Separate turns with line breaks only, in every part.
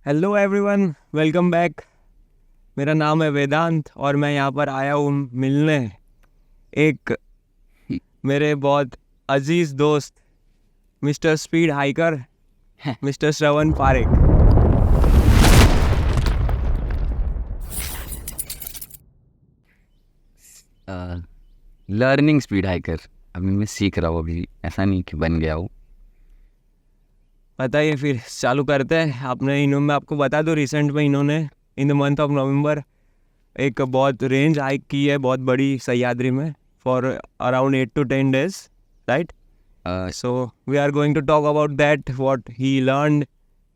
Hello everyone, welcome back. मेरा नाम है वेदांत और मैं यहाँ पर आया हूँ मिलने एक मेरे बहुत अजीज दोस्त mister speed hiker mister Shravan Parekh.
Learning speed hiker. अभी मैं सीख रहा हूँ, अभी ऐसा नहीं कि बन गया हूँ।
बताइए, फिर चालू करते हैं। मैं आपको बता दूँ, रिसेंट में इन्होंने in the month of November एक बहुत रेंज हाइक की है, बहुत बड़ी सह्याद्री में, for around 8 to 10 days, right? So we are going to talk about that, what he learned,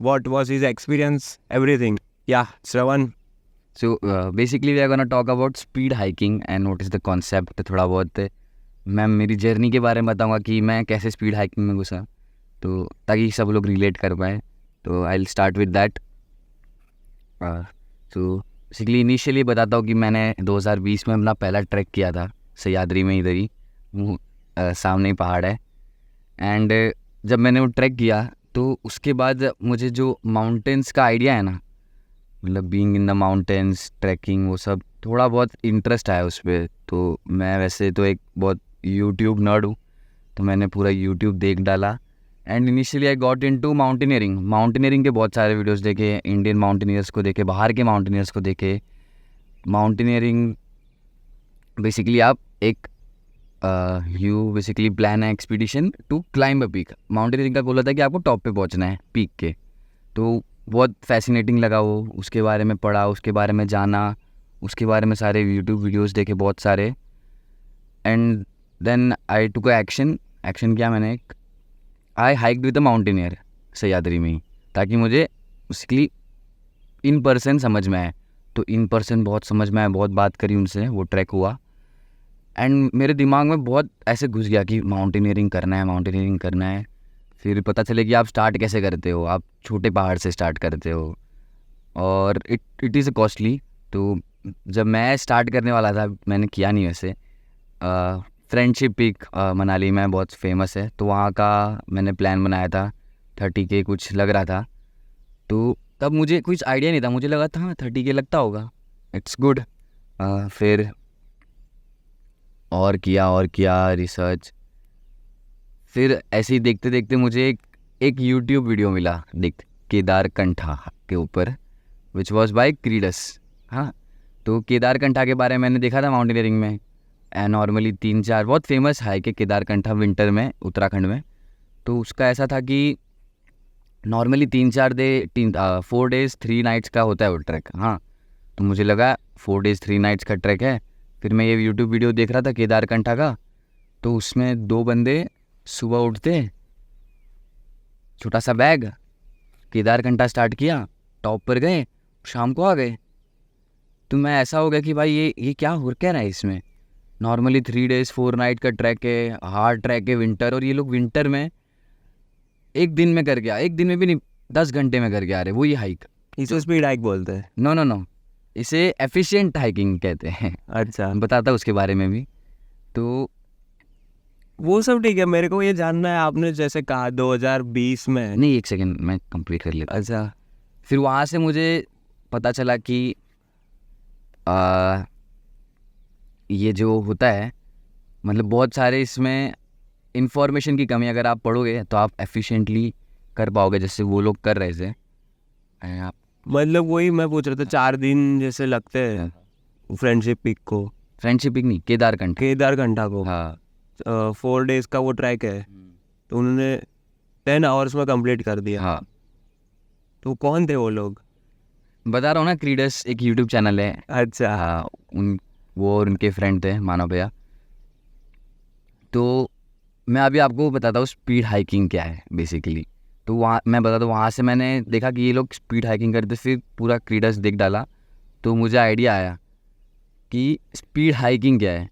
what was his experience, everything. Yeah, Shravan.
So basically we are gonna talk about speed hiking and what is the concept. थोड़ा बहुत मैं मेरी journey के बारे में बताऊँगा कि मैं कैसे स्पीड हाइकिंग में घुसा, तो ताकि सब लोग रिलेट कर पाए। तो I will start with that. So basically initially बताता हूँ कि मैंने 2020 में अपना पहला ट्रैक किया था सह्याद्री में, इधर ही सामने ही पहाड़ है। एंड जब मैंने वो ट्रैक किया तो उसके बाद मुझे जो माउंटेन्स का आइडिया है ना, मतलब being in the mountains, trekking, वो सब थोड़ा बहुत इंटरेस्ट आया उस पर। तो मैं वैसे तो एक बहुत यूट्यूब नर्ड हूँ, तो मैंने पूरा यूट्यूब देख डाला। And initially I got into mountaineering के बहुत सारे वीडियोस देखे, इंडियन माउंटेनियर्स को देखे, बाहर के माउंटेनियर्स को देखे। माउंटेनियरिंग बेसिकली आप एक यू बेसिकली प्लान है expedition to climb a peak. Mountaineering का गोल होता है कि आपको टॉप पे पहुंचना है पीक के। तो बहुत फैसिनेटिंग लगा वो, उसके बारे में पढ़ा, उसके बारे में जाना, उसके बारे में सारे यूट्यूब वीडियोस देखे बहुत सारे। And then I took action. किया मैंने, I hiked with the mountaineer Sahyadri में ही, ताकि मुझे बेसिकली इन पर्सन समझ में आए। तो इन पर्सन बहुत समझ में आया, बहुत बात करी उनसे, वो ट्रैक हुआ। एंड मेरे दिमाग में बहुत ऐसे घुस गया कि माउंटेनियरिंग करना है। फिर पता चले कि आप स्टार्ट कैसे करते हो, आप छोटे पहाड़ से स्टार्ट करते हो और इट इज़ कॉस्टली। तो जब मैं स्टार्ट करने वाला था, मैंने किया नहीं वैसे। फ्रेंडशिप पीक मनाली में बहुत फेमस है, तो वहाँ का मैंने प्लान बनाया था। 30K कुछ लग रहा था। तो तब मुझे कुछ आइडिया नहीं था, मुझे लगा था हाँ 30K लगता होगा, इट्स गुड। फिर और किया रिसर्च। फिर ऐसे ही देखते देखते मुझे एक यूट्यूब वीडियो मिला, देख, केदारकंठा के ऊपर, विच वॉज बाय क्रीडस। हाँ, तो केदारकंठा के बारे में मैंने देखा था माउंटेनियरिंग में। नॉर्मली 3-4 बहुत फेमस हाइक है केदारकंठा, विंटर में उत्तराखंड में। तो उसका ऐसा था कि नॉर्मली 4 days 3 nights का होता है वो ट्रैक। हाँ, तो मुझे लगा 4 days 3 nights का ट्रैक है। फिर मैं ये यूट्यूब वीडियो देख रहा था केदारकंठा का, तो उसमें 2 बंदे सुबह उठते, छोटा सा बैग, केदारकंठा स्टार्ट किया, टॉप पर गए, शाम को आ गए। तो मैं ऐसा हो गया कि भाई ये क्या हो क्या रहा है इसमें। नॉर्मली 3 days 4 night का ट्रैक है, हार्ड ट्रैक है विंटर, और ये लोग विंटर में एक दिन में कर गया, एक दिन में भी नहीं, 10 घंटे में कर गया। अरे वो ये हाइक,
इसे स्पीड हाइक बोलते हैं?
नो, इसे एफिशिएंट हाइकिंग कहते हैं।
अच्छा,
बताता उसके बारे में भी। तो
वो सब ठीक है। मेरे को ये जानना है, आपने जैसे कहा 2020 में।
नहीं, एक सेकंड मैं कंप्लीट कर लेता हूँ।
अच्छा,
फिर वहाँ से मुझे पता चला कि ये जो होता है, मतलब बहुत सारे इसमें इंफॉर्मेशन की कमी। अगर आप पढ़ोगे तो आप एफिशिएंटली कर पाओगे, जैसे वो लोग कर रहे थे। आप
मतलब वही मैं पूछ रहा था, 4 दिन जैसे लगते हैं फ्रेंडशिप पीक को,
फ्रेंडशिप नहीं,
केदारकंठा को।
हाँ
4 days का वो ट्रैक है, तो उन्होंने 10 hours में कंप्लीट कर दिया।
हाँ,
तो कौन थे वो लोग?
बता रहा हूँ ना, क्रीडस एक यूट्यूब चैनल है।
अच्छा,
हाँ, वो और उनके फ्रेंड थे, मानव भैया। तो मैं अभी आपको बताता हूँ स्पीड हाइकिंग क्या है बेसिकली। तो वहाँ मैं बताता हूँ, वहाँ से मैंने देखा कि ये लोग स्पीड हाइकिंग करते, फिर पूरा क्रीडस देख डाला। तो मुझे आइडिया आया कि स्पीड हाइकिंग क्या है।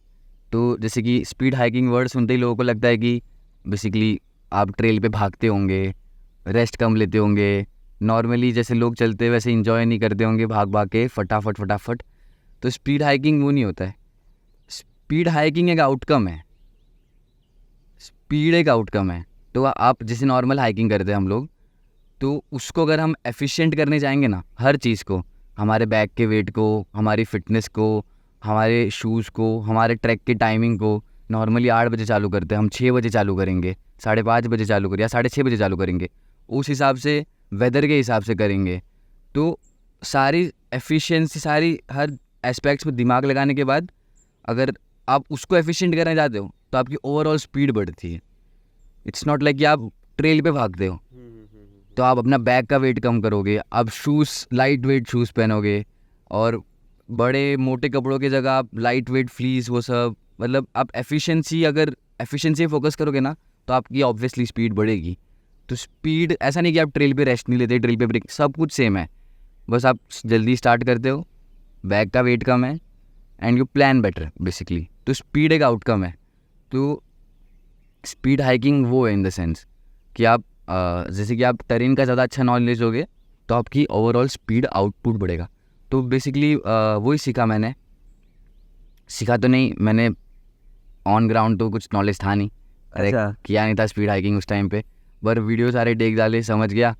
तो जैसे कि स्पीड हाइकिंग वर्ड सुनते ही लोगों को लगता है कि बेसिकली आप ट्रेल पे भागते होंगे, रेस्ट कम लेते होंगे, नॉर्मली जैसे लोग चलते हैं वैसे इंजॉय नहीं करते होंगे, भाग भाग के फटाफट। तो स्पीड हाइकिंग वो नहीं होता है। स्पीड हाइकिंग एक आउटकम है, स्पीड एक आउटकम है। तो आप जैसे नॉर्मल हाइकिंग करते हैं हम लोग, तो उसको अगर हम एफिशिएंट करने जाएंगे ना, हर चीज़ को, हमारे बैग के वेट को, हमारी फिटनेस को, हमारे शूज़ को, हमारे ट्रैक की टाइमिंग को, नॉर्मली 8 बजे चालू करते हैं, हम 6 बजे चालू करेंगे, 5:30 बजे चालू करें या 6:30 बजे चालू करेंगे, उस हिसाब से वेदर के हिसाब से करेंगे, तो सारी एफिशिएंसी, सारी हर एस्पेक्ट्स में दिमाग लगाने के बाद अगर आप उसको एफिशिएंट करना चाहते हो तो आपकी ओवरऑल स्पीड बढ़ती है। इट्स नॉट लाइक कि आप ट्रेल पे भागते हो तो आप अपना बैग का वेट कम करोगे, आप शूज़ लाइट वेट शूज़ पहनोगे, और बड़े मोटे कपड़ों की जगह आप लाइट वेट फ्लीस, वो सब, मतलब आप एफिशिएंसी, अगर एफिशिएंसी पे फोकस करोगे ना तो आपकी ऑब्वियसली स्पीड बढ़ेगी। तो स्पीड ऐसा नहीं कि आप ट्रेल पे रेस्ट नहीं लेते, ट्रेल पे ब्रेक, सब कुछ सेम है, बस आप जल्दी स्टार्ट करते हो, बैग का वेट कम है, and you plan better basically. तो स्पीड एक आउटकम है। तो स्पीड हाइकिंग वो है इन द सेंस कि आप जैसे कि आप टेरेन का ज़्यादा अच्छा नॉलेज होगे तो आपकी ओवरऑल स्पीड आउटपुट बढ़ेगा। तो बेसिकली वही सीखा मैंने, सीखा तो नहीं, मैंने ऑन ग्राउंड तो कुछ नॉलेज था नहीं, अरे
अच्छा।
किया नहीं था स्पीड हाइकिंग उस टाइम पे, पर वीडियो सारे देख डाले, समझ गया,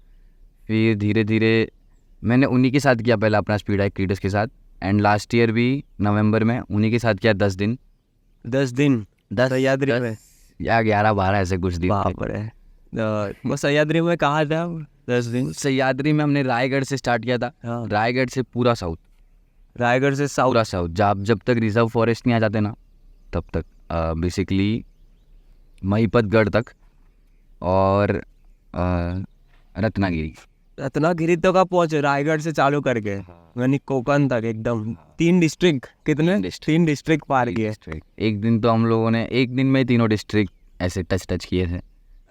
फिर धीरे धीरे मैंने उन्हीं के साथ किया पहला अपना स्पीड हाइक क्रीडस के साथ, एंड लास्ट ईयर भी नवंबर में उन्हीं के साथ किया 10 दिन
10 दिन
10
सह्याद्री में?
या 11-12 ऐसे कुछ दिन थे।
बाप रे। वो सह्याद्री में कहाँ था आप 10 दिन?
सह्याद्री में हमने रायगढ़ से स्टार्ट किया था,
हाँ,
रायगढ़ से पूरा साउथ,
रायगढ़ से साउथ।
पूरा साउथ, जब तक रिजर्व फॉरेस्ट नहीं आ जाते ना तब तक, बेसिकली महिपतगढ़ तक, और रत्नागिरी।
रत्नागिरी तक आप पहुंचे रायगढ़ से चालू करके? यानी कोकण तक एकदम 3 डिस्ट्रिक्ट? कितने? 3 डिस्ट्रिक्ट पार किए?
एक दिन तो हम लोगों ने एक दिन में 3 डिस्ट्रिक्ट ऐसे टच किए थे।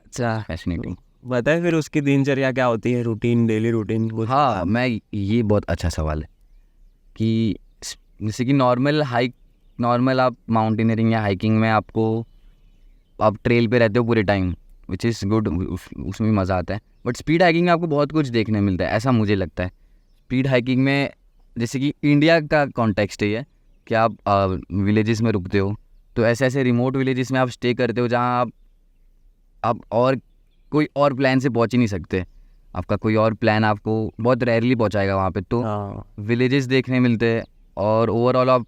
अच्छा,
फैसिनेटिंग।
बताए फिर उसकी दिनचर्या क्या होती है, रूटीन, डेली रूटीन कुछ?
हाँ, ये बहुत अच्छा सवाल है कि जैसे कि नॉर्मल आप माउंटेनियरिंग या हाइकिंग में आप ट्रेल पे रहते हो पूरे टाइम, विच इज़ गुड, उसमें भी मज़ा आता है, बट स्पीड हाइकिंग में आपको बहुत कुछ देखने मिलता है, ऐसा मुझे लगता है। स्पीड हाइकिंग में जैसे कि इंडिया का कॉन्टेक्स्ट है ये कि आप विलेजेस में रुकते हो, तो ऐसे रिमोट विलेजेस में आप स्टे करते हो जहाँ आप और कोई और प्लान से पहुँच ही नहीं सकते, आपका कोई और प्लान आपको बहुत रेयरली पहुँचाएगा वहाँ पे, तो
हाँ,
विलेजेस देखने मिलते हैं, और ओवरऑल आप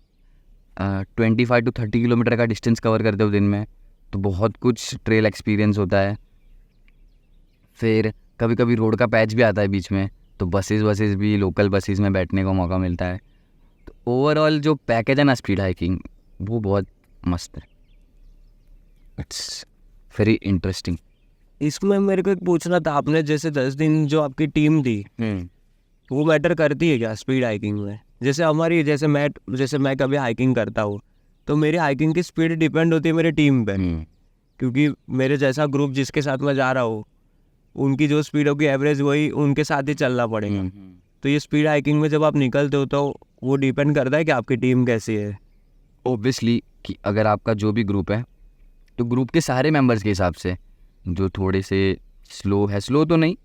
25 to 30 किलोमीटर का डिस्टेंस कवर करते हो दिन में, तो बहुत कुछ ट्रेल एक्सपीरियंस होता है। फिर कभी कभी रोड का पैच भी आता है बीच में, तो बसेस भी, लोकल बसेस में बैठने का मौका मिलता है। तो ओवरऑल जो पैकेज है ना स्पीड हाइकिंग, वो बहुत मस्त है, इट्स वेरी इंटरेस्टिंग।
इसमें मेरे को एक पूछना था, आपने जैसे 10 दिन जो आपकी टीम थी वो मैटर करती है क्या स्पीड हाइकिंग में? जैसे मैं कभी हाइकिंग करता हूँ तो मेरी हाइकिंग की स्पीड डिपेंड होती है मेरी टीम पे, क्योंकि मेरे जैसा ग्रुप जिसके साथ मैं जा रहा हूँ उनकी जो स्पीड होगी एवरेज वही उनके साथ ही चलना पड़ेगा। तो ये स्पीड हाइकिंग में जब आप निकलते हो तो वो डिपेंड करता है कि आपकी टीम कैसी है?
ओब्वियसली कि अगर आपका जो भी ग्रुप है तो ग्रुप के सारे मेंबर्स के हिसाब से, जो थोड़े से स्लो तो नहीं,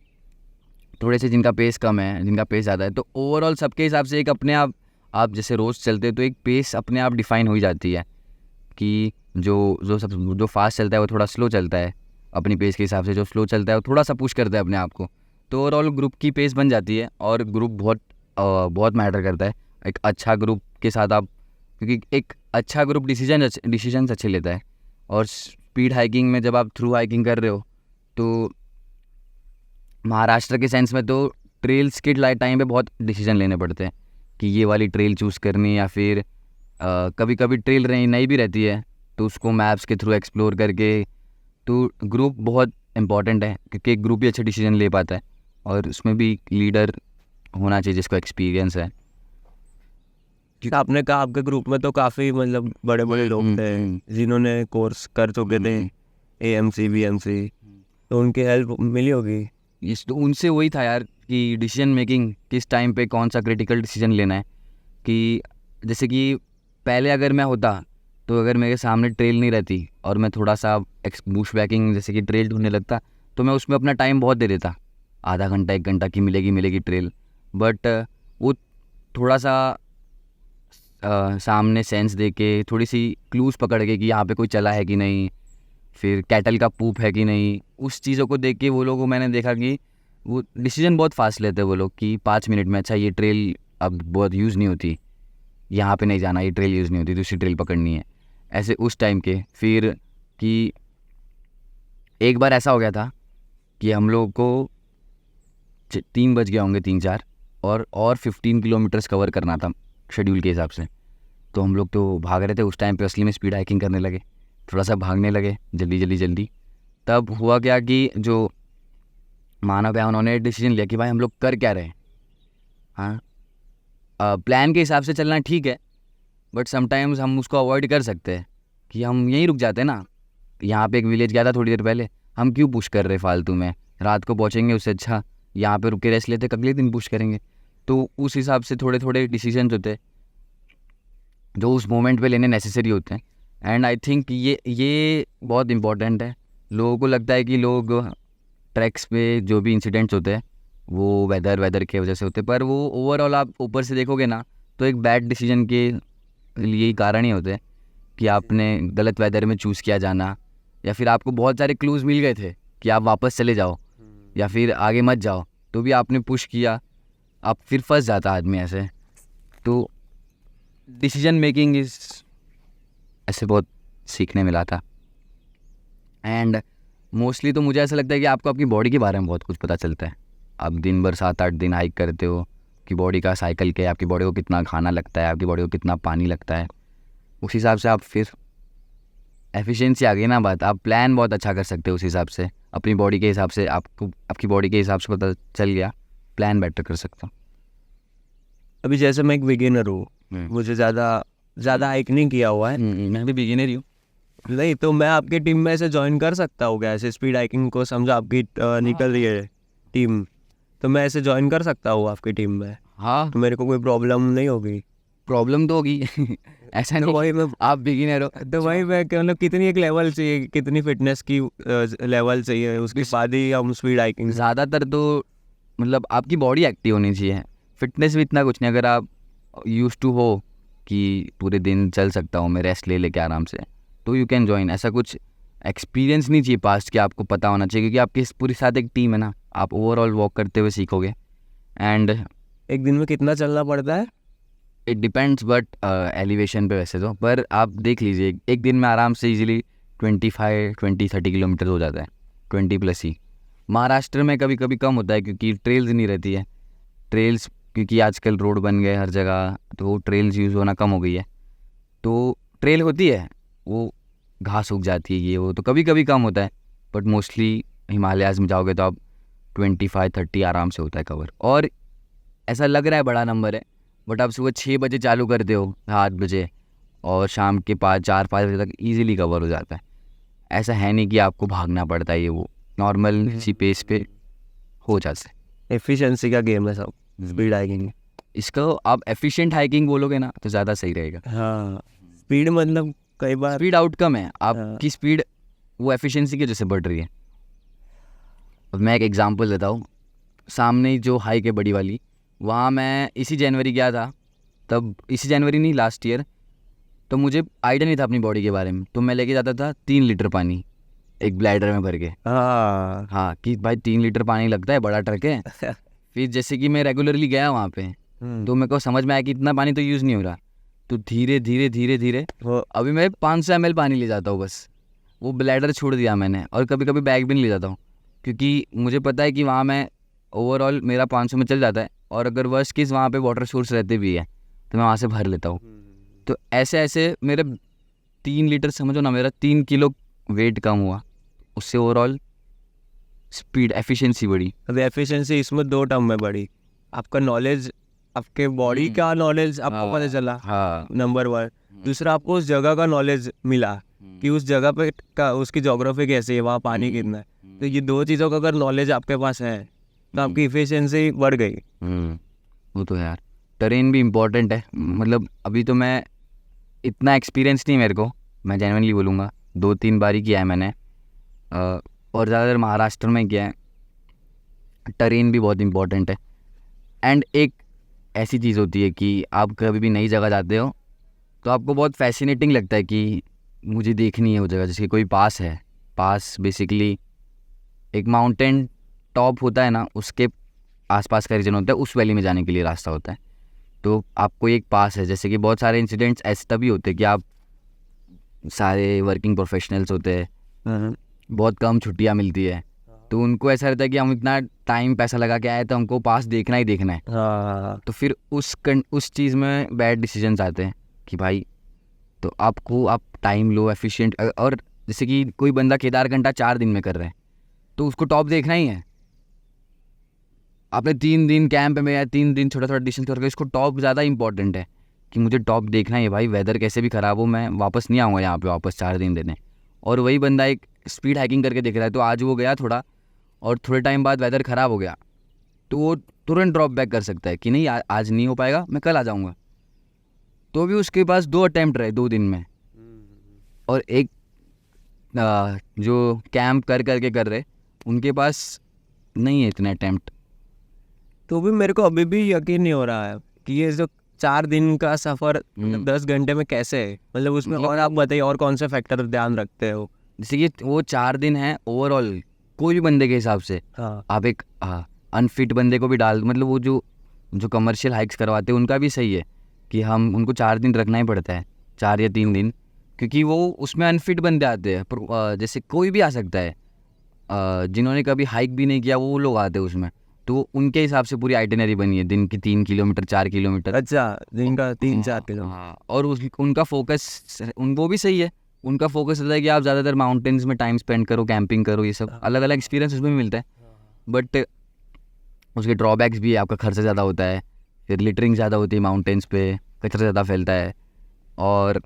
थोड़े से जिनका पेस कम है, जिनका पेस ज़्यादा है, तो ओवरऑल सबके हिसाब से एक अपने आप जैसे रोज़ चलते तो एक पेस अपने आप डिफाइन हो ही जाती है कि जो फास्ट चलता है वो थोड़ा स्लो चलता है अपनी पेस के हिसाब से, जो स्लो चलता है वो थोड़ा सा पुश करता है अपने आप को, तो ओवरऑल ग्रुप की पेस बन जाती है। और ग्रुप बहुत मैटर करता है, एक अच्छा ग्रुप के साथ आप, क्योंकि एक अच्छा ग्रुप डिसीजन अच्छे लेता है। और स्पीड हाइकिंग में जब आप थ्रू हाइकिंग कर रहे हो तो महाराष्ट्र के सेंस में तो ट्रेल्स के टाइम पे बहुत डिसीजन लेने पड़ते हैं कि ये वाली ट्रेल चूज़ करनी, या फिर कभी कभी ट्रेल नई भी रहती है तो उसको मैप्स के थ्रू एक्सप्लोर करके। तो ग्रुप बहुत इंपॉर्टेंट है क्योंकि एक ग्रुप ही अच्छे डिसीजन ले पाता है, और उसमें भी लीडर होना चाहिए जिसको एक्सपीरियंस है।
क्योंकि आपने कहा आपके ग्रुप में तो काफ़ी मतलब बड़े बड़े लोग थे जिन्होंने कोर्स कर चुके थे, AMC BMC, तो उनकी हेल्प मिली होगी?
तो उनसे वही था यार कि डिसीजन मेकिंग किस टाइम पे कौन सा क्रिटिकल डिसीजन लेना है, कि जैसे कि पहले अगर मैं होता तो अगर मेरे सामने ट्रेल नहीं रहती और मैं थोड़ा सा बुश बैकिंग जैसे कि ट्रेल ढूंढने लगता तो मैं उसमें अपना टाइम बहुत दे देता, आधा घंटा 1 घंटा की मिलेगी ट्रेल, बट वो थोड़ा सा सामने सेंस दे के, थोड़ी सी क्लूज़ पकड़ के कि यहाँ पे कोई चला है कि नहीं, फिर कैटल का पूप है कि नहीं, उस चीज़ों को देख के वो लोगों को मैंने देखा कि वो डिसीजन बहुत फास्ट लेते हैं वो लोग कि 5 मिनट में अच्छा ये ट्रेल अब बहुत यूज़ नहीं होती, यहाँ पे नहीं जाना, ये ट्रेल यूज़ नहीं होती, दूसरी ट्रेल पकड़नी है। ऐसे उस टाइम के फिर कि एक बार ऐसा हो गया था कि हम लोग को 3 बज गए होंगे, 3-4, और 15 किलोमीटर्स कवर करना था शेड्यूल के हिसाब से। तो हम लोग तो भाग रहे थे उस टाइम पे, असली में स्पीड हाइकिंग करने लगे, थोड़ा सा भागने लगे जल्दी। तब हुआ क्या कि जो मानव है उन्होंने डिसीजन लिया कि भाई हम लोग कर क्या रहे हैं। हाँ, प्लान के हिसाब से चलना ठीक है, बट समटाइम्स हम उसको अवॉइड कर सकते हैं कि हम यहीं रुक जाते हैं ना। यहाँ पे एक विलेज गया था थोड़ी देर पहले, हम क्यों पुश कर रहे फालतू में, रात को पहुँचेंगे, उससे अच्छा यहाँ पे रुक के रेस्ट लेते, अगले दिन पुश करेंगे। तो उस हिसाब से थोड़े थोड़े डिसीजन होते हैं जो उस मोमेंट पे लेने नेसेसरी होते हैं। एंड आई थिंक ये बहुत इंपॉर्टेंट है। लोगों को लगता है कि लोग ट्रैक्स पे जो भी इंसिडेंट्स होते हैं वो वेदर के वजह से होते हैं, पर वो ओवरऑल आप ऊपर से देखोगे ना तो एक बैड डिसीजन के लिए ही कारण ही होते हैं कि आपने गलत वेदर में चूज़ किया जाना, या फिर आपको बहुत सारे क्लूज़ मिल गए थे कि आप वापस चले जाओ या फिर आगे मत जाओ, तो भी आपने पुश किया, आप फिर फंस जाता आदमी ऐसे। तो डिसीजन मेकिंग इज़ ऐसे बहुत सीखने मिला था। एंड मोस्टली तो मुझे ऐसा लगता है कि आपको आपकी बॉडी के बारे में बहुत कुछ पता चलता है। आप दिन भर 7-8 दिन हाइक करते हो कि बॉडी का साइकिल क्या है, आपकी बॉडी को कितना खाना लगता है, आपकी बॉडी को कितना पानी लगता है, उस हिसाब से आप फिर एफिशिएंसी आ गई ना बात, आप प्लान बहुत अच्छा कर सकते हो उस हिसाब से, अपनी बॉडी के हिसाब से। आपको आपकी बॉडी के हिसाब से पता चल गया, प्लान बेटर कर सकता हूँ।
अभी जैसे मैं एक बिगिनर हूँ, मुझे ज़्यादा हाइक नहीं किया हुआ है,
मैं भी बिगिनर ही हूँ।
नहीं तो मैं आपकी टीम में ऐसे ज्वाइन कर सकता हूँ क्या? ऐसे स्पीड हाइकिंग को समझा आपकी निकल रही है टीम, तो मैं ऐसे ज्वाइन कर सकता हूँ आपकी टीम में?
हाँ,
तो मेरे को कोई प्रॉब्लम नहीं होगी?
प्रॉब्लम तो होगी ऐसा
तो
नहीं
वही मैं
आप बिगिनर हो।
तो वही मैं मतलब कितनी एक लेवल चाहिए, कितनी फिटनेस की लेवल चाहिए, उसके बाद ही हम स्पीड हाइकिंग?
ज़्यादातर तो मतलब आपकी बॉडी एक्टिव होनी चाहिए, फिटनेस भी इतना कुछ नहीं। अगर आप यूज्ड टू हो कि पूरे दिन चल सकता हूँ मैं रेस्ट ले लेके आराम से, तो यू कैन जॉइन। ऐसा कुछ एक्सपीरियंस नहीं चाहिए पास्ट के, आपको पता होना चाहिए, क्योंकि आपकी पूरी साथ एक टीम है ना, आप ओवरऑल वॉक करते हुए सीखोगे। एंड
एक दिन में कितना चलना पड़ता है?
इट डिपेंड्स, बट एलिवेशन पे वैसे तो, पर आप देख लीजिए एक दिन में आराम से इजीली 25-30 किलोमीटर हो जाता है, 20+ ही। महाराष्ट्र में कभी कभी कम होता है क्योंकि ट्रेल्स नहीं रहती है, ट्रेल्स क्योंकि आजकल रोड बन गए हर जगह, तो ट्रेल्स यूज़ होना कम हो गई है। तो ट्रेल होती है, वो घास उग जाती है ये वो, तो कभी कभी कम होता है, बट मोस्टली हिमालयाज़ में जाओगे तो आप 25-30 आराम से होता है कवर। और ऐसा लग रहा है बड़ा नंबर है, बट आप सुबह 6 बजे चालू करते हो, 7 बजे, और शाम के 4-5 बजे तक ईजिली कवर हो जाता है। ऐसा है नहीं कि आपको भागना पड़ता है, ये वो नॉर्मल सी पेस पे हो जाता है।
एफिशिएंसी का गेम है सब स्पीड हाइकिंग।
इसको आप एफिशिएंट हाइकिंग बोलोगे ना तो ज़्यादा सही रहेगा।
हाँ, स्पीड मतलब कई बार
स्पीड आउटकम है, आपकी स्पीड वो एफिशिएंसी की वजह से बढ़ रही है। अब मैं एक एग्जांपल देता हूँ, सामने जो हाइक है बड़ी वाली, वहाँ मैं इसी जनवरी गया था, तब इसी जनवरी नहीं लास्ट ईयर, तो मुझे आइडिया नहीं था अपनी बॉडी के बारे में, तो मैं लेके जाता था 3 लीटर पानी एक ब्लैडर में भर के। हाँ कि भाई 3 लीटर पानी लगता है, बड़ा ट्रक है। फिर जैसे कि मैं रेगुलरली गया वहाँ पे, तो मेरे को समझ में आया कि इतना पानी तो यूज़ नहीं हो रहा, तो धीरे धीरे अभी मैं 500 ml पानी ले जाता हूँ बस। वो ब्लैडर छोड़ दिया मैंने, और कभी कभी बैग भी नहीं ले जाता हूँ, क्योंकि मुझे पता है कि वहाँ मैं ओवरऑल मेरा 500 में चल जाता है, और अगर वर्स्ट केस वहाँ पे वाटर सोर्स रहते भी है तो मैं वहाँ से भर लेता हूँ। तो ऐसे ऐसे मेरे 3 लीटर समझो ना, मेरा 3 किलो वेट कम हुआ, उससे ओवरऑल स्पीड एफिशिएंसी बढ़ी।
अब एफिशिएंसी इसमें 2 टर्म में बढ़ी, आपका नॉलेज, आपके बॉडी का नॉलेज आपको पता चला,
हाँ,
नंबर 1। दूसरा, आपको उस जगह का नॉलेज मिला कि उस जगह पे का उसकी ज्योग्राफी कैसी है, वहाँ पानी कितना है। तो ये 2 चीज़ों का अगर नॉलेज आपके पास है तो आपकी एफिशिएंसी बढ़ गई।
वो तो है यार, टेरेन भी इम्पोर्टेंट है। मतलब अभी तो मैं इतना एक्सपीरियंस नहीं मेरे को, मैं जेन्युइनली बोलूँगा 2-3 बार ही किया है मैंने, और ज़्यादातर महाराष्ट्र में किया है। टेरेन भी बहुत इम्पोर्टेंट है। एंड एक ऐसी चीज़ होती है कि आप कभी भी नई जगह जाते हो तो आपको बहुत फैसिनेटिंग लगता है कि मुझे देखनी है वो जगह। जैसे कोई पास है, पास बेसिकली एक माउंटेन टॉप होता है ना, उसके आसपास का रीजन होता है, उस वैली में जाने के लिए रास्ता होता है। तो आपको एक पास है, जैसे कि बहुत सारे इंसिडेंट्स ऐसे तभी होते हैं कि आप सारे वर्किंग प्रोफेशनल्स होते हैं, बहुत कम छुट्टियां मिलती है, तो उनको ऐसा रहता है कि हम इतना टाइम पैसा लगा के आए तो हमको पास देखना ही देखना है।
हाँ
तो फिर उस चीज़ में बैड डिसीजंस आते हैं कि भाई, तो आप टाइम लो एफिशिएंट। और जैसे कि कोई बंदा केदारकंठा 4 दिन में कर रहा है, तो उसको टॉप देखना ही है। आपने 3 दिन कैंप में या 3 दिन छोटा छोटा डिस्टेंस करके, इसको टॉप ज़्यादा इंपॉर्टेंट है कि मुझे टॉप देखना ही है भाई, वेदर कैसे भी ख़राब हो, मैं वापस नहीं आऊँगा यहाँ पे वापस 4 दिन देने। और वही बंदा एक स्पीड हाइकिंग करके देख रहा है, तो आज वो गया थोड़ा, और थोड़े टाइम बाद वेदर ख़राब हो गया, तो वो तुरंत ड्रॉप बैक कर सकता है कि नहीं आज नहीं हो पाएगा, मैं कल आ जाऊँगा। तो भी उसके पास 2 अटैम्प्ट रहे 2 दिन में, और एक जो कैंप करके कर रहे, उनके पास नहीं है इतने अटैम्प्ट।
तो भी मेरे को अभी भी यकीन नहीं हो रहा है कि ये जो 4 दिन का सफ़र 10 घंटे में कैसे है, मतलब उसमें। और आप बताइए और कौन से फैक्टर ध्यान रखते हो?
जैसे कि वो 4 दिन है ओवरऑल, कोई भी बंदे के हिसाब से।
हाँ
आप एक अनफिट बंदे को भी डाल, मतलब वो जो कमर्शियल हाइक्स करवाते हैं उनका भी सही है कि हम उनको 4 दिन रखना ही पड़ता है, 4 या 3 दिन, क्योंकि वो उसमें अनफिट बंदे आते हैं। जैसे कोई भी आ सकता है, जिन्होंने कभी हाइक भी नहीं किया वो लोग आते हैं उसमें, तो उनके हिसाब से पूरी आइटिनरी बनी है, दिन की 3 किलोमीटर 4 किलोमीटर।
अच्छा, दिन का 3-4 किलो।
हाँ, और उनका फोकस वो भी सही है। उनका फोकस रहता है कि आप ज़्यादातर माउंटेन्स में टाइम स्पेंड करो, कैंपिंग करो, ये सब अलग अलग एक्सपीरियंस उसमें भी मिलता है। बट उसके ड्रॉबैक्स भी है, आपका खर्चा ज़्यादा होता है, फिर लिटरिंग ज़्यादा होती है माउंटेन्स पे, कचरा ज़्यादा फैलता है। और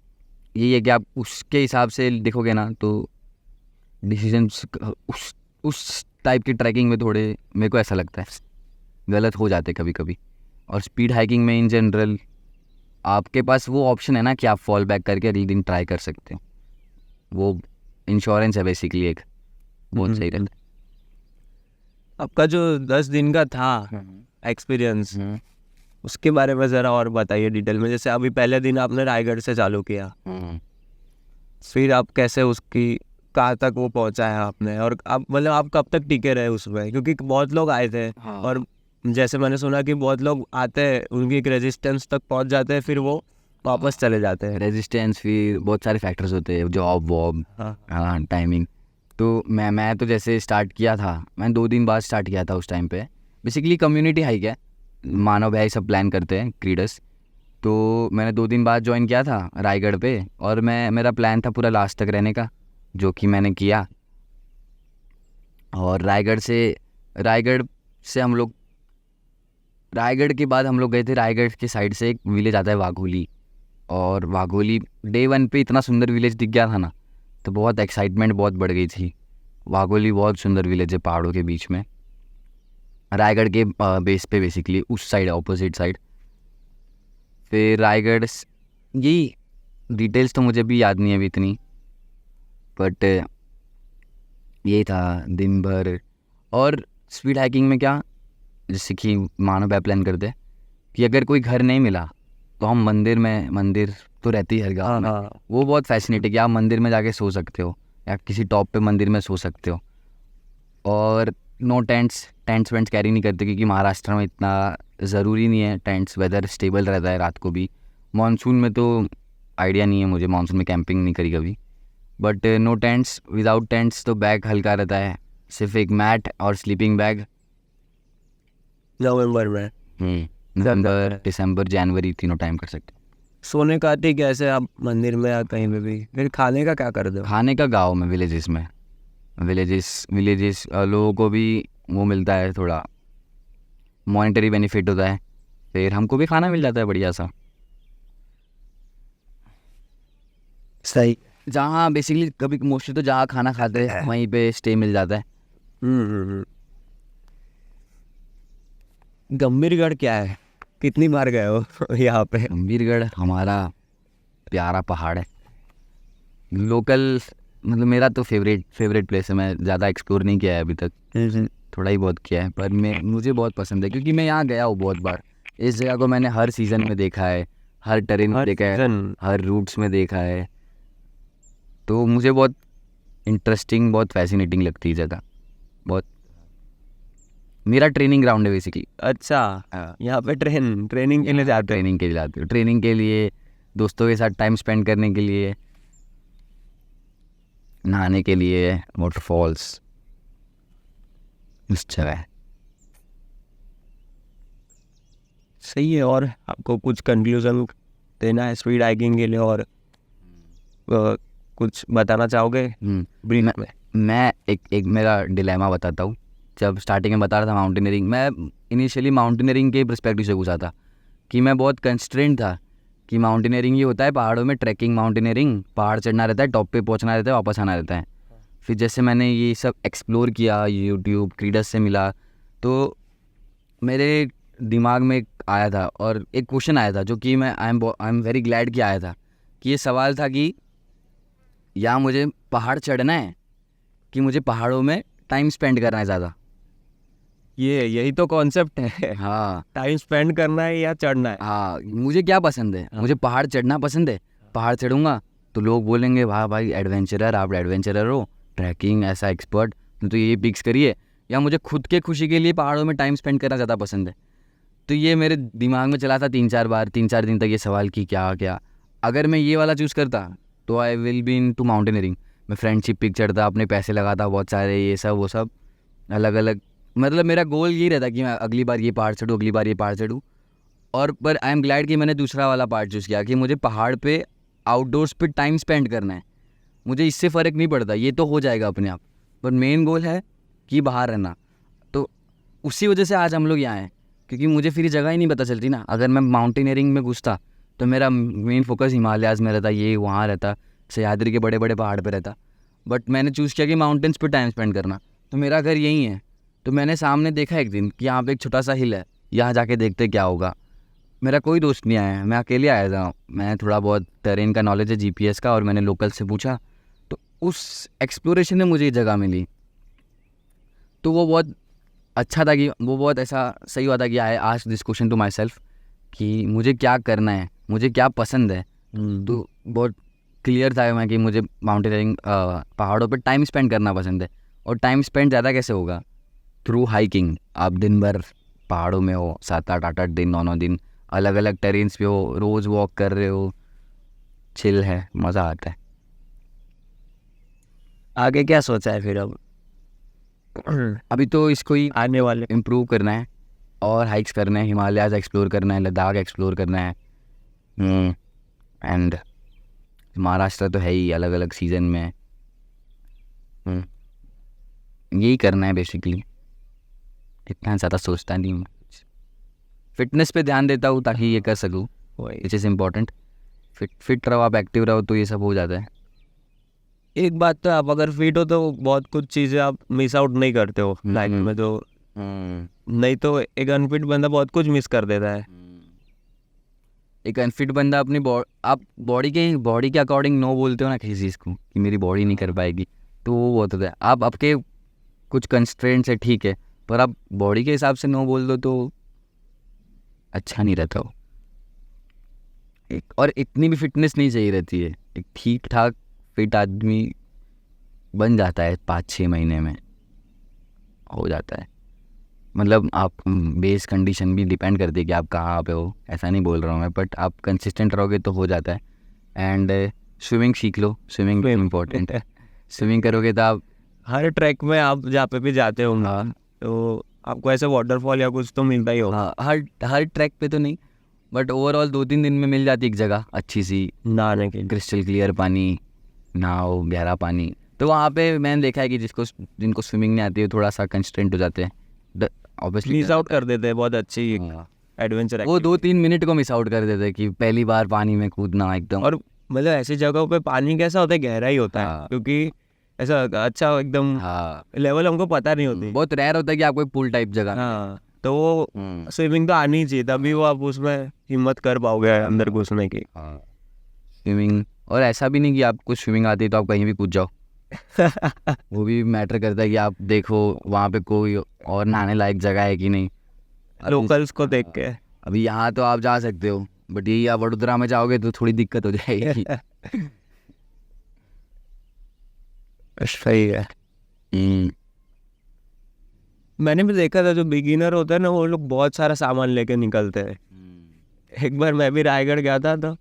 यही है कि आप उसके हिसाब से देखोगे ना, तो डिसीजंस उस टाइप की ट्रैकिंग में थोड़े, मेरे को ऐसा लगता है, गलत हो जाते कभी कभी। और स्पीड हाइकिंग में इन जनरल आपके पास वो ऑप्शन है ना कि आप फॉल बैक करके अगले दिन ट्राई कर सकते हो, वो इंश्योरेंस है बेसिकली एक, बहुत सही रहता है।
आपका जो 10 दिन का था एक्सपीरियंस, उसके बारे में ज़रा और बताइए डिटेल में। जैसे अभी पहले दिन आपने रायगढ़ से चालू किया, फिर आप कैसे उसकी कहाँ तक वो पहुँचा है आपने, और आप मतलब आप कब तक टिके रहे उसमें? क्योंकि बहुत लोग आए थे, और जैसे मैंने सुना कि बहुत लोग आते हैं, उनकी एक रेजिस्टेंस तक पहुँच जाते हैं, फिर वो वापस चले जाते हैं।
रेजिस्टेंस, फिर बहुत सारे फैक्टर्स होते हैं, जॉब वॉब, हाँ, टाइमिंग। तो मैं तो जैसे स्टार्ट किया था, मैं 2 दिन बाद स्टार्ट किया था उस टाइम पे। बेसिकली कम्युनिटी हाइक है, मानव भाई सब प्लान करते हैं, क्रीडर्स। तो मैंने 2 दिन बाद ज्वाइन किया था रायगढ़ पे, और मेरा प्लान था पूरा लास्ट तक रहने का, जो कि मैंने किया। और रायगढ़ से हम लोग, रायगढ़ के बाद हम लोग गए थे, रायगढ़ के साइड से एक विलेज आता है वाघोली, और वाघोली डे 1 पे इतना सुंदर विलेज दिख गया था ना, तो बहुत एक्साइटमेंट बहुत बढ़ गई थी। वाघोली बहुत सुंदर विलेज है पहाड़ों के बीच में, रायगढ़ के बेस पे, बेसिकली उस साइड, ऑपोजिट साइड। फिर रायगढ़ यही डिटेल्स तो मुझे भी याद नहीं है अभी इतनी, बट यही था दिन भर। और स्पीड हाइकिंग में क्या, जैसे कि मानो भाई प्लान करते कि अगर कोई घर नहीं मिला तो हम मंदिर तो रहती है हर गाँव में, वो बहुत फैसिनेटिंग है कि आप मंदिर में जाके सो सकते हो, या किसी टॉप पे मंदिर में सो सकते हो। और नो टेंट्स वेंट्स कैरी नहीं करते, क्योंकि महाराष्ट्र में इतना ज़रूरी नहीं है टेंट्स, वेदर स्टेबल रहता है रात को भी। मानसून में तो आइडिया नहीं है मुझे, मानसून में कैंपिंग नहीं करी कभी, but no tents, without tents तो बैग हल्का रहता है, सिर्फ एक मैट और स्लीपिंग बैग।
नवंबर में,
नवंबर, दिसंबर, जनवरी, तीनों टाइम कर सकते।
सोने का ठीक है ऐसे आप मंदिर में या कहीं पे भी? फिर खाने का क्या कर दो?
खाने का गाँव में, विलेजेस में, विलेजेस लोगों को भी वो मिलता है, थोड़ा मॉनेटरी बेनिफिट होता है, फिर हमको भी खाना मिल जाता है बढ़िया सा।
सही।
जहाँ बेसिकली कभी मोस्टली तो जहाँ खाना खाते हैं वहीं पे स्टे मिल जाता है।
गंभीरगढ़ क्या है, कितनी बार गए हो यहाँ पे?
गंभीरगढ़ हमारा प्यारा पहाड़ है, लोकल, मतलब मेरा तो फेवरेट प्लेस है। मैं ज़्यादा एक्सप्लोर नहीं किया है अभी तक, थोड़ा ही बहुत किया है, पर मुझे बहुत पसंद है, क्योंकि मैं यहाँ गया हूँ बहुत बार। इस जगह को मैंने हर सीज़न में देखा है, हर टेरेन में देखा है, हर रूट्स में देखा है, तो मुझे बहुत इंटरेस्टिंग, बहुत फैसिनेटिंग लगती है जगह, बहुत। मेरा ट्रेनिंग ग्राउंड है बेसिकली।
अच्छा, यहाँ पे ट्रेनिंग के लिए जाते हो?
ट्रेनिंग के लिए जाते हो, ट्रेनिंग के लिए, दोस्तों के साथ टाइम स्पेंड करने के लिए, नहाने के लिए, वाटरफॉल्स, उस जगह।
सही है। और आपको कुछ कंक्लूजन देना है स्पीड हाइकिंग के लिए, और कुछ बताना चाहोगे ब्रीफ में?
मैं एक मेरा डिलेमा बताता हूँ। जब स्टार्टिंग में बता रहा था माउंटेनियरिंग, मैं इनिशियली माउंटेनियरिंग के पर्सपेक्टिव से पूछा था कि मैं बहुत कंस्ट्रेंट था कि माउंटेनियरिंग ये होता है पहाड़ों में ट्रैकिंग, माउंटेनियरिंग पहाड़ चढ़ना रहता है, टॉप पे पहुंचना रहता है, वापस आना रहता है। फिर जैसे मैंने ये सब एक्सप्लोर किया, यूट्यूब क्रीडस से मिला, तो मेरे दिमाग में आया था और एक क्वेश्चन आया था जो कि मैं आई एम वेरी ग्लैड कि आया था, कि ये सवाल था कि या मुझे पहाड़ चढ़ना है कि मुझे पहाड़ों में टाइम स्पेंड करना है ज़्यादा।
यही तो कॉन्सेप्ट है।
हाँ,
टाइम स्पेंड करना है या चढ़ना है?
हाँ, मुझे क्या पसंद है, मुझे पहाड़ चढ़ना पसंद है। पहाड़ चढ़ूंगा तो लोग बोलेंगे वाह भाई एडवेंचरर, आप एडवेंचरर हो, ट्रैकिंग ऐसा एक्सपर्ट, तो ये पिक्स करिए। या मुझे खुद के खुशी के लिए पहाड़ों में टाइम स्पेंड करना ज़्यादा पसंद है। तो ये मेरे दिमाग में चला था 3-4 दिन तक ये सवाल कि क्या अगर मैं ये वाला चूज़ करता तो I will be into mountaineering. मैं फ्रेंडशिप पिक चढ़ता, अपने पैसे लगाता बहुत सारे, ये सब वो सब अलग अलग। मतलब मेरा गोल यही रहता कि मैं अगली बार ये पहाड़ चढ़ूँ, अगली बार ये पहाड़ चढ़ूँ। और पर आई एम ग्लैड कि मैंने दूसरा वाला पार्ट चूज़ किया कि मुझे पहाड़ पे आउटडोर्स पे टाइम स्पेंड करना है। मुझे इससे फ़र्क नहीं पड़ता, ये तो हो जाएगा अपने आप, पर मेन गोल है कि बाहर रहना। तो उसी वजह से आज हम लोग यहाँ हैं, क्योंकि मुझे फिर जगह ही नहीं पता चलती ना। अगर मैं माउंटेनियरिंग में घुसता तो मेरा मेन फोकस हिमालयाज़ में रहता, ये वहाँ रहता, सह्याद्री के बड़े बड़े पहाड़ पे रहता। बट मैंने चूज़ किया कि माउंटेन्स पे टाइम स्पेंड करना, तो मेरा घर यहीं है। तो मैंने सामने देखा एक दिन कि यहाँ पे एक छोटा सा हिल है, यहाँ जाके देखते क्या होगा। मेरा कोई दोस्त नहीं आया है, मैं अकेले आया था। मैं थोड़ा बहुत टेरेन का नॉलेज है, जीपीएस का, और मैंने लोकल से पूछा, तो उस एक्सप्लोरेशन में मुझे ये जगह मिली। तो वो बहुत अच्छा था कि वो बहुत ऐसा सही हुआ था कि I asked this question to myself कि मुझे क्या करना है, मुझे क्या पसंद है। तो बहुत क्लियर था मैं कि मुझे माउंटेनियरिंग, पहाड़ों पे टाइम स्पेंड करना पसंद है। और टाइम स्पेंड ज़्यादा कैसे होगा? Through hiking. आप दिन भर पहाड़ों में हो, 7-8 दिन, 9-9 दिन अलग अलग टेरेन्स पे हो, रोज़ वॉक कर रहे हो, चिल है, मज़ा आता है।
आगे क्या सोचा है फिर अब?
अभी तो इसको ही
आने वाले
इम्प्रूव करना है और हाइक्स करना है, हिमालयाज़ एक्सप्लोर करना है, लद्दाख एक्सप्लोर करना है। एंड महाराष्ट्र तो है ही अलग अलग सीज़न में। यही करना है बेसिकली, इतना ज़्यादा सोचता नहीं हूँ। फिटनेस पे ध्यान देता हूँ ताकि ये कर सकूँ, विच इज़ इम्पॉर्टेंट। फिट रहो, आप एक्टिव रहो, तो ये सब हो जाता है।
एक बात तो, आप अगर फिट हो तो बहुत कुछ चीज़ें आप मिस आउट नहीं करते हो लाइफ में। तो नहीं तो एक अनफिट बंदा बहुत कुछ मिस कर देता है।
एक अनफिट बंदा अपनी आप बॉडी के अकॉर्डिंग नो बोलते हो ना किसी चीज़ को कि मेरी बॉडी नहीं कर पाएगी, तो वो बहुत होता है। आप आपके कुछ कंस्ट्रेंट्स है, ठीक है, पर आप बॉडी के हिसाब से नो बोल दो तो अच्छा नहीं रहता हो। और इतनी भी फिटनेस नहीं चाहिए रहती है, एक ठीक ठाक फिट आदमी बन जाता है 5-6 महीने में, हो जाता है। मतलब आप बेस कंडीशन भी डिपेंड करती है कि आप कहाँ पे हो, ऐसा नहीं बोल रहा हूँ मैं, बट आप कंसिस्टेंट रहोगे तो हो जाता है। एंड स्विमिंग सीख लो, स्विमिंग इम्पोर्टेंट है। स्विमिंग करोगे तो आप
हर ट्रैक में आप जहाँ पे भी जाते हो तो आपको ऐसे वाटरफॉल या कुछ तो मिलता ही हो।
हाँ, हर ट्रैक पे तो नहीं, बट ओवरऑल 2-3 दिन में मिल जाती एक जगह अच्छी सी
नहाने के लिए।
क्रिस्टल क्लियर पानी, नहाओ, गहरा पानी। तो वहाँ पे मैंने देखा है कि जिनको स्विमिंग नहीं आती है थोड़ा सा कंस्ट्रेंट हो जाते हैं, ऑब्वियसली
मिस आउट कर देते हैं बहुत अच्छी एडवेंचर।
वो 2-3 मिनट को मिस आउट कर देते हैं कि पहली बार पानी में कूदना एकदम।
और मतलब ऐसी जगहों पे पानी कैसा होता है, गहरा ही होता है, क्योंकि ऐसा अच्छा एकदम लेवल हमको पता नहीं होती।
बहुत रेयर होता है कि आपको पूल टाइप जगह।
हाँ, तो वो स्विमिंग तो आनी ही चाहिए, तभी वो आप उसमें हिम्मत कर पाओगे अंदर घुसने की।
स्विमिंग, और ऐसा भी नहीं कि आपको स्विमिंग आती है तो आप कहीं भी कूद जाओ। वो भी मैटर करता है कि आप देखो वहाँ पे कोई और नहाने लायक जगह है कि नहीं,
लोकल्स को देख के।
अभी यहाँ तो आप जा सकते हो, बट यही आप वडोदरा में जाओगे तो थोड़ी दिक्कत हो जाएगी।
सही है। मैंने भी देखा था जो बिगिनर होता है ना वो लोग बहुत सारा सामान लेके निकलते हैं। एक बार मैं भी रायगढ़ गया था तो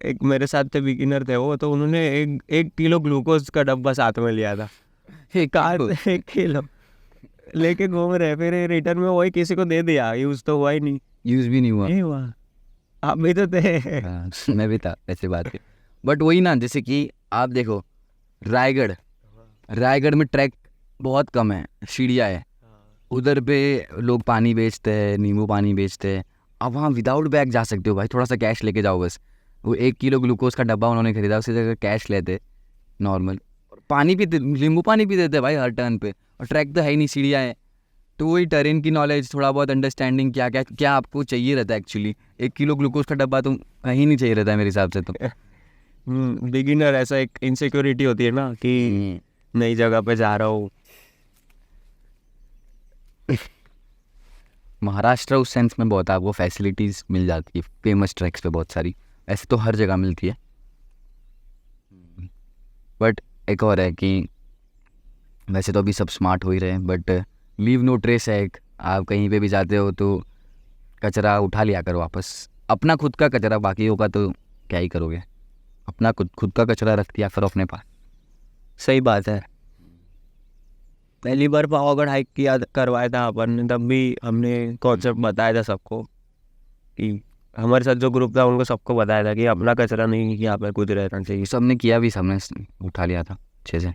एक मेरे साथ थे बिगिनर थे वो, तो उन्होंने 1 किलो ग्लूकोज का डब्बा साथ में लिया था। कार से 1 किलो लेके घूम रहे, फिर रिटर्न में वही किसी को दे दिया, यूज तो हुआ ही नहीं।
यूज़ भी नहीं हुआ।
नहीं हुआ। आप भी तो थे।
हाँ, मैं भी था, ऐसी बात है। बट वही ना, जैसे कि आप देखो रायगढ़ में ट्रैक बहुत कम है, सीढ़ियाँ है। उधर पे लोग पानी बेचते हैं, नींबू पानी बेचते हैं। आप वहाँ विदाउट बैग जा सकते हो भाई, थोड़ा सा कैश लेके जाओ बस। वो 1 किलो ग्लूकोज का डब्बा उन्होंने खरीदा, उसकी जगह कैश लेते नॉर्मल, और पानी पीते, नींबू पानी पी देते भाई हर टर्न पे। और ट्रैक तो है ही नहीं, सीढ़ियाँ हैं। तो वही टेरेन की नॉलेज, थोड़ा बहुत अंडरस्टैंडिंग, क्या क्या क्या आपको चाहिए रहता है एक्चुअली। 1 किलो ग्लूकोज का डब्बा तो कहीं नहीं चाहिए रहता है मेरे हिसाब से तो।
बिगिनर ऐसा एक इनसिक्योरिटी होती है ना कि नई जगह पे जा रहा हूँ।
महाराष्ट्र उस सेंस में बहुत आपको फैसिलिटीज़ मिल जाती है, फेमस ट्रैक्स पे बहुत सारी, ऐसे तो हर जगह मिलती है। बट एक और है कि वैसे तो अभी सब स्मार्ट हो ही रहे हैं, बट लीव नो ट्रेस है एक। आप कहीं पे भी जाते हो तो कचरा उठा लिया करो वापस, अपना खुद का कचरा, बाकियों का तो क्या ही करोगे। अपना खुद का कचरा रख दिया करो अपने पास।
सही बात है। पहली बार पावागढ़ हाइक किया करवाया था अपन ने, तब भी हमने कॉन्सेप्ट बताया था सबको कि हमारे साथ जो ग्रुप था उनको सबको बताया था कि अपना कचरा नहीं यहाँ पे कुछ रहना चाहिए।
सबने किया भी, सबने उठा लिया था अच्छे से।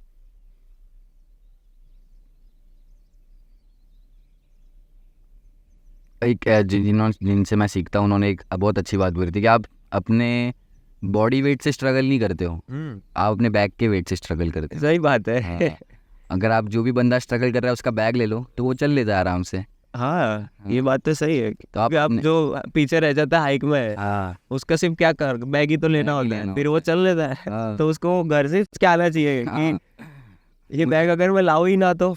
एक जिनसे मैं सीखता हूँ, उन्होंने एक बहुत अच्छी बात बोली थी कि आप अपने बॉडी वेट से स्ट्रगल नहीं करते हो, आप अपने बैग के वेट से स्ट्रगल करते हो।
सही बात है।
हाँ। अगर आप जो भी बंदा स्ट्रगल कर रहा है उसका बैग ले लो तो वो चल लेता है आराम से।
हाँ, ये बात तो सही है।
तो आप
आप जो पीछे रह जाता है हाइक में,
हाँ
उसका सिर्फ क्या कर, बैग ही तो लेना
बैग ही
होता है,
लेना
फिर वो चल लेता है।
हाँ।
तो उसको घर से क्या आना चाहिए
हाँ।
कि ये बैग अगर मैं लाऊं ही ना तो।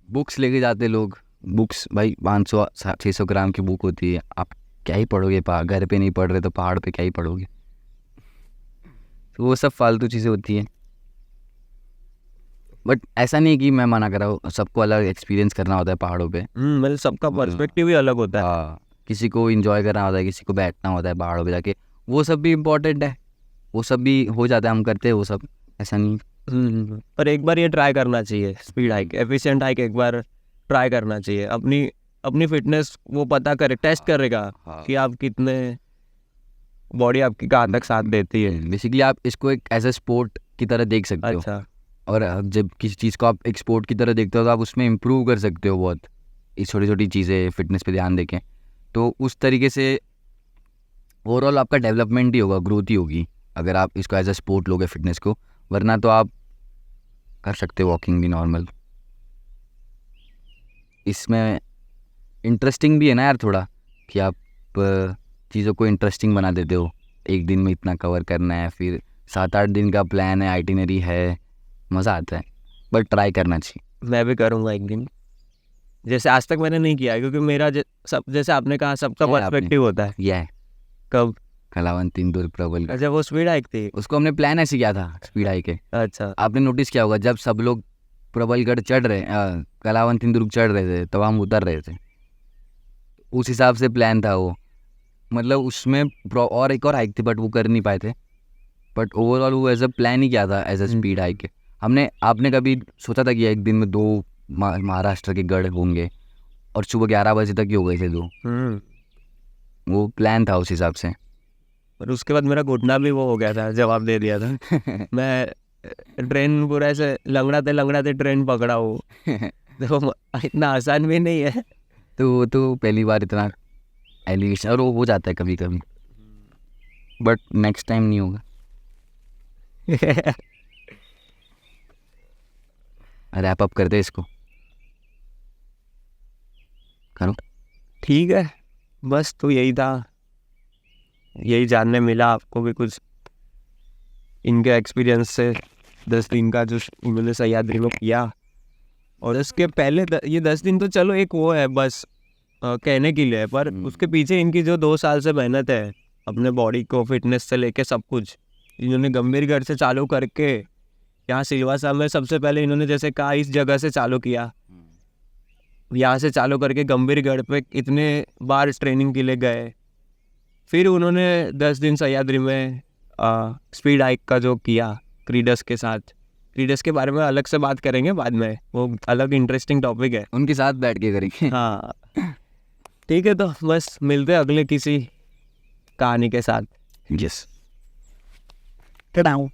बुक्स लेके जाते लोग, बुक्स भाई 500-600 ग्राम की बुक होती है, आप क्या ही पढ़ोगे, घर पे नहीं पढ़ रहे तो पहाड़ पे क्या ही पढ़ोगे। तो वो सब फालतू चीज़ें होती हैं। बट ऐसा नहीं कि मैं मना कर रहा हूँ, सबको अलग एक्सपीरियंस करना होता है पहाड़ों पे।
मतलब सबका पर्सपेक्टिव ही अलग होता है।
हाँ, किसी को इंजॉय करना होता है, किसी को बैठना होता है पहाड़ों पे जाके, वो सब भी इम्पोर्टेंट है, वो सब भी हो जाता है, हम करते हैं वो सब, ऐसा नहीं।
पर एक बार ये ट्राई करना चाहिए, स्पीड हाइक, एफिशिएंट हाइक एक बार ट्राई करना चाहिए। अपनी अपनी फिटनेस वो पता करे, टेस्ट करेगा कि आप कितने, बॉडी आपकी कहाँ तक साथ देती है।
बेसिकली आप इसको एक एज ए स्पोर्ट की तरह देख सकते हो।
अच्छा।
और जब किसी चीज़ को आप एक स्पोर्ट की तरह देखते हो तो आप उसमें इम्प्रूव कर सकते हो बहुत, ये छोटी छोटी चीज़ें फिटनेस पे ध्यान देके। तो उस तरीके से ओवरऑल आपका डेवलपमेंट ही होगा, ग्रोथ ही होगी अगर आप इसको एज अ स्पोर्ट लोगे फिटनेस को। वरना तो आप कर सकते हो वॉकिंग भी नॉर्मल। इसमें इंटरेस्टिंग भी है ना यार थोड़ा, कि आप चीज़ों को इंटरेस्टिंग बना देते हो। एक दिन में इतना कवर करना है, फिर 7-8 दिन का प्लान है, आइटिनरी है, मज़ा आता है। बट ट्राई करना चाहिए।
मैं भी करूँगा एक दिन, जैसे आज तक मैंने नहीं किया, क्योंकि मेरा सब जैसे आपने कहा सबका
किया है आपने?
पर्सपेक्टिव होता है।
यह है
कब?
कलावन तिंदुर प्रबल,
अच्छा, वो स्पीड हाइक थी।
उसको हमने प्लान ऐसे किया था स्पीड हाइक के।
अच्छा।
आपने नोटिस किया होगा जब सब लोग प्रबलगढ़ चढ़ रहे, कलावन तिंदुर चढ़ रहे थे, तब हम उतर रहे थे। उस हिसाब से प्लान था वो, मतलब उसमें और एक और हाइक थी बट वो कर नहीं पाए थे। बट ओवरऑल वो एज अ प्लान ही किया था, एज अ स्पीड हाइक। हमने, आपने कभी सोचा था कि एक दिन में 2 महाराष्ट्र के गढ़ होंगे और सुबह 11 बजे तक ही हो गए थे 2? वो प्लान था उस हिसाब से।
पर उसके बाद मेरा घुटना भी वो हो गया था, जवाब दे दिया था। मैं ट्रेन पूरा ऐसे लंगड़ाते ट्रेन पकड़ा हूँ। देखो इतना आसान भी नहीं है।
तो वो तो पहली बार इतना एलिवेशन, और वो हो जाता है कभी कभी, बट नेक्स्ट टाइम नहीं होगा। रैप अप करते इसको, करो।
ठीक है, बस तो यही था, यही जानने मिला आपको भी कुछ इनके एक्सपीरियंस से। 10 दिन का जो उन्होंने सह्याद्री में किया, और इसके पहले ये 10 दिन तो चलो एक वो है बस कहने के लिए, पर उसके पीछे इनकी जो 2 साल से मेहनत है, अपने बॉडी को फिटनेस से लेके सब कुछ इन्होंने गंभीरगढ़ से चालू करके यहाँ सिलवासा में सबसे पहले इन्होंने जैसे कहा इस जगह से चालू किया, यहाँ से चालू करके गंभीरगढ़ पे इतने बार ट्रेनिंग के लिए गए। फिर उन्होंने 10 दिन सह्याद्री में स्पीड हाइक का जो किया क्रीडस के साथ। क्रीडस के बारे में अलग से बात करेंगे बाद में, वो अलग इंटरेस्टिंग टॉपिक है।
उनके साथ बैठ के करेंगे।
हाँ ठीक है, तो बस मिलते हैं अगले किसी कहानी के साथ।
यस।
Genau.